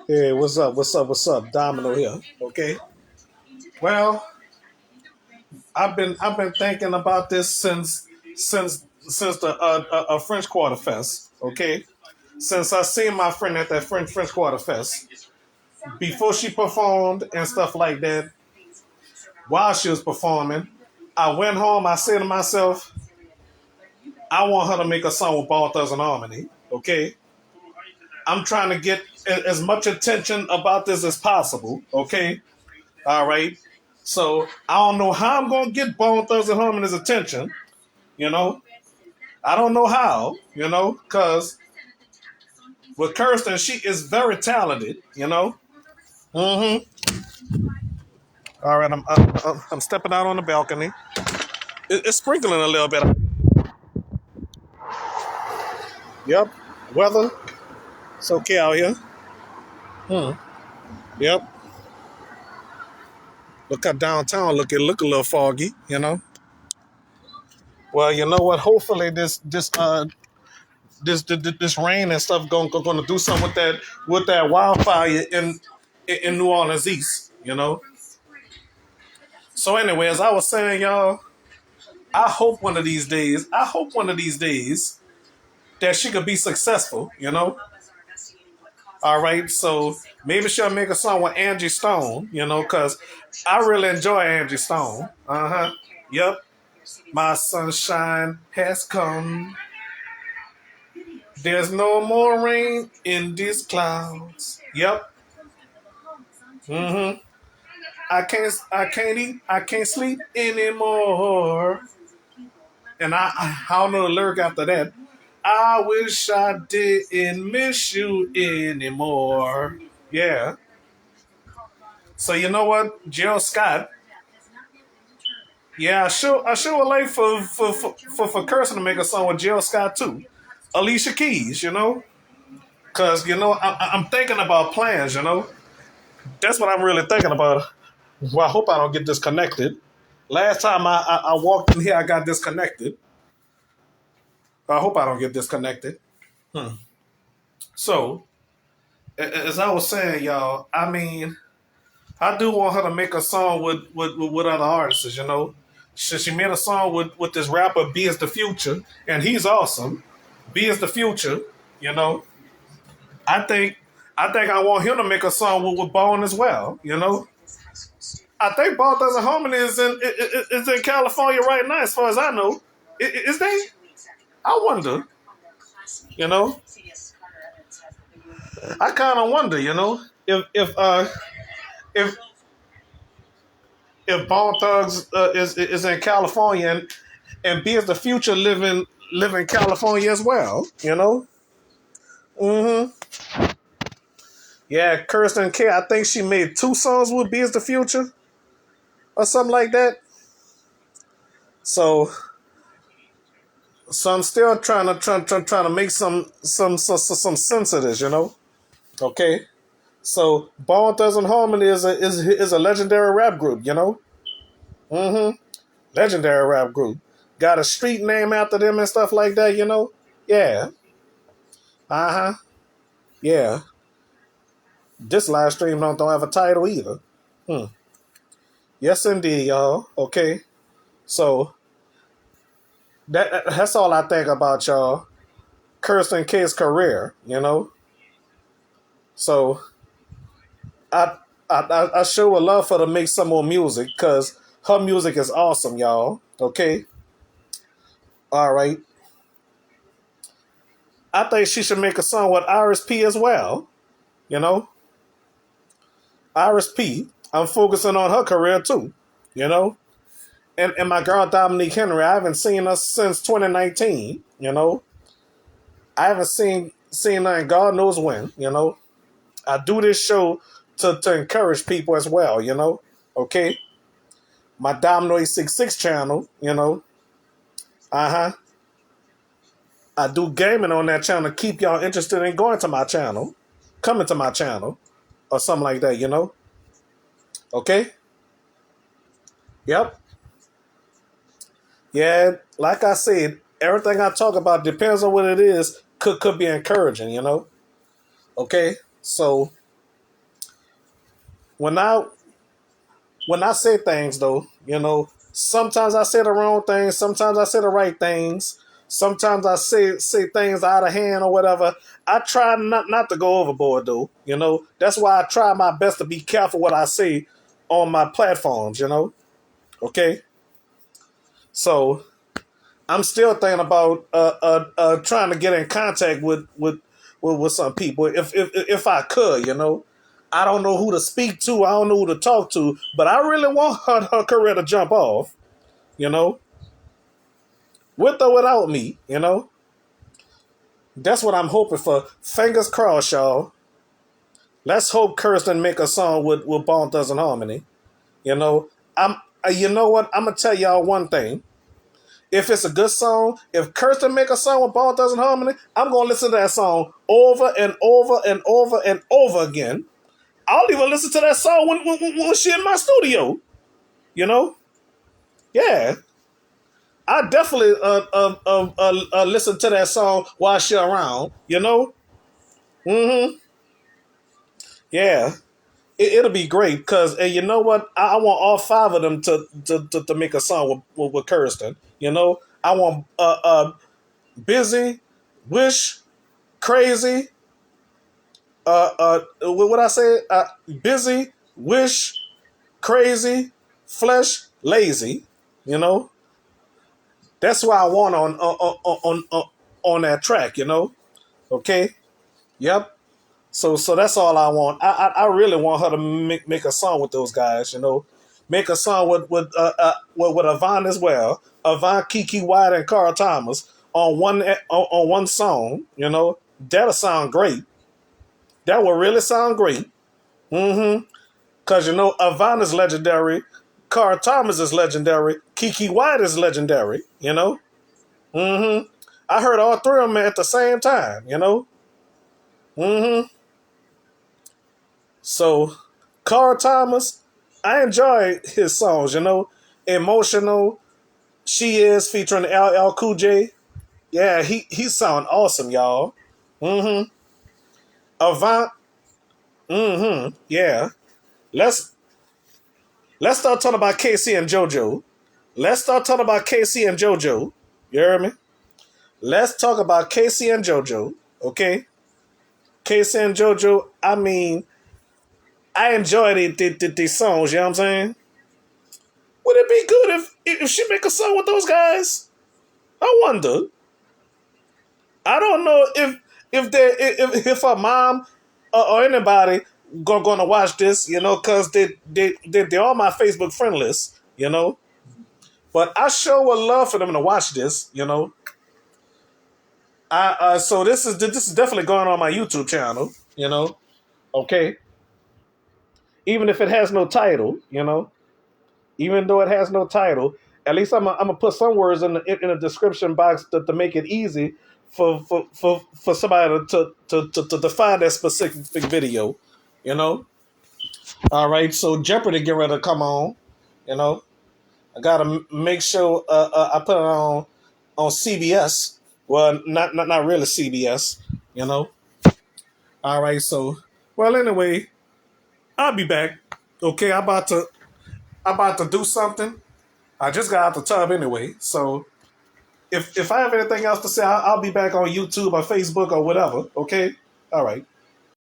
Hey, what's up? What's up? What's up? Domino here. Okay. Well, I've been thinking about this since the French Quarter Fest. Okay. Since I seen my friend at that French Quarter Fest before she performed and stuff like that. While she was performing, I went home. I said to myself, I want her to make a song with Ball Thugs and Harmony. Okay. I'm trying to get as much attention about this as possible. Okay. All right. So I don't know how I'm gonna get Bone Thugs and Harmony's attention. You know, I don't know how. Because with Kirsten, she is very talented. Mm-hmm. All right, I'm stepping out on the balcony. It's sprinkling a little bit. Yep. Weather. It's okay out here. Hmm. Yep. Look at downtown. Look a little foggy. Well, you know what? Hopefully this rain and stuff gonna do something with that wildfire in New Orleans East. So anyway, as I was saying, y'all, I hope one of these days that she could be successful. All right, so maybe she'll make a song with Angie Stone. Because I really enjoy Angie Stone. Yep. My sunshine has come. There's no more rain in these clouds. Yep. Mm-hmm. I can't sleep anymore. And I don't know the lyric after that. I wish I didn't miss you anymore. Yeah. So you know what, Jill Scott. Yeah, I sure would like for Kirsten to make a song with Jill Scott too. Alicia Keys. Because I'm thinking about plans. That's what I'm really thinking about. Well, I hope I don't get disconnected. Last time I walked in here, I got disconnected. I hope I don't get disconnected. So, as I was saying, y'all, I mean, I do want her to make a song with other artists, She made a song with this rapper, B is the Future, and he's awesome. B is the Future, you know. I think I want him to make a song with Bone as well, I think Ball Thugs Harmony is in California right now, as far as I know. Is they? I wonder. You know, I kind of wonder. If if Ball Thugs is in California and B is the Future live in California as well. Mm-hmm. Yeah, Kirsten K. I think she made 2 songs with B is the Future or something like that. So I'm still trying to make some sense of this, Okay, so Bone Thugs and Harmony is a legendary rap group. Mm-hmm. Legendary rap group. Got a street name after them and stuff like that. Yeah. Uh huh. Yeah. This live stream don't have a title either. Hmm. Yes, indeed, y'all. Okay. So that's all I think about y'all. Kirsten K's career. So I sure would love for her to make some more music because her music is awesome, y'all. Okay. All right. I think she should make a song with Iris P as well. Iris P. I'm focusing on her career too. And my girl Dominique Henry. I haven't seen her since 2019. I haven't seen her in God knows when. I do this show to encourage people as well. Okay. My Dominoes 66 channel. Uh-huh. I do gaming on that channel to keep y'all interested in going to my channel, coming to my channel, or something like that, Okay? Yep. Yeah, like I said, everything I talk about depends on what it is. Could be encouraging, Okay, so when I when I say things though, sometimes I say the wrong things, sometimes I say the right things, sometimes I say things out of hand or whatever. I try not to go overboard though, That's why I try my best to be careful what I say on my platforms, Okay, so I'm still thinking about trying to get in contact with some people if I could, I don't know who to speak to. I don't know who to talk to, but I really want her career to jump off, you know, with or without me. That's what I'm hoping for. Fingers crossed, y'all. Let's hope Kirsten make a song with Bone Thugs and Harmony. You know, I'm. You know what? I'm gonna tell y'all one thing. If it's a good song, if Kirsten make a song with Bone Thugs and Harmony, I'm gonna listen to that song over and over and over and over again. I'll even listen to that song when she in my studio. You know, yeah. I definitely listen to that song while she around. Mm-hmm. Yeah, it'll be great because you know what? I want all five of them to make a song with Kirsten. I want Busy, Wish, Crazy. What I say? Busy, Wish, Crazy, Flesh, Lazy. You know, that's what I want on that track. Okay. Yep. So that's all I want. I really want her to make a song with those guys. Make a song with Avant as well. Avant, Kiki White, and Carl Thomas on one song. That'll sound great. That will really sound great. Mm-hmm. Cause Avant is legendary. Carl Thomas is legendary. Kiki White is legendary. Mm-hmm. I heard all three of them at the same time. Mm-hmm. So, Carl Thomas, I enjoy his songs, Emotional, She Is featuring LL Cool J. Yeah, he sound awesome, y'all. Mm-hmm. Avant, mm-hmm. Yeah. Let's let's start talking about Casey and JoJo. Let's start talking about Casey and JoJo. You hear me? Let's talk about Casey and JoJo. Okay? Casey and JoJo, I mean, I enjoy these songs, you know what I'm saying? Would it be good if she make a song with those guys? I wonder. I don't know if her mom or anybody gonna watch this, because they're on my Facebook friend list, But I sure would love for them to watch this, So this is definitely going on my YouTube channel, Okay, even if it has no title, even though it has no title, at least I'm gonna put some words in the description box to make it easy for somebody to find that specific video, you know. All right, so Jeopardy get ready to come on, you know. I gotta make sure I put it on CBS. Well, not really CBS, you know. All right, so well anyway, I'll be back. Okay, I'm about to do something. I just got out the tub anyway, so if I have anything else to say, I'll be back on YouTube or Facebook or whatever. Okay, all right.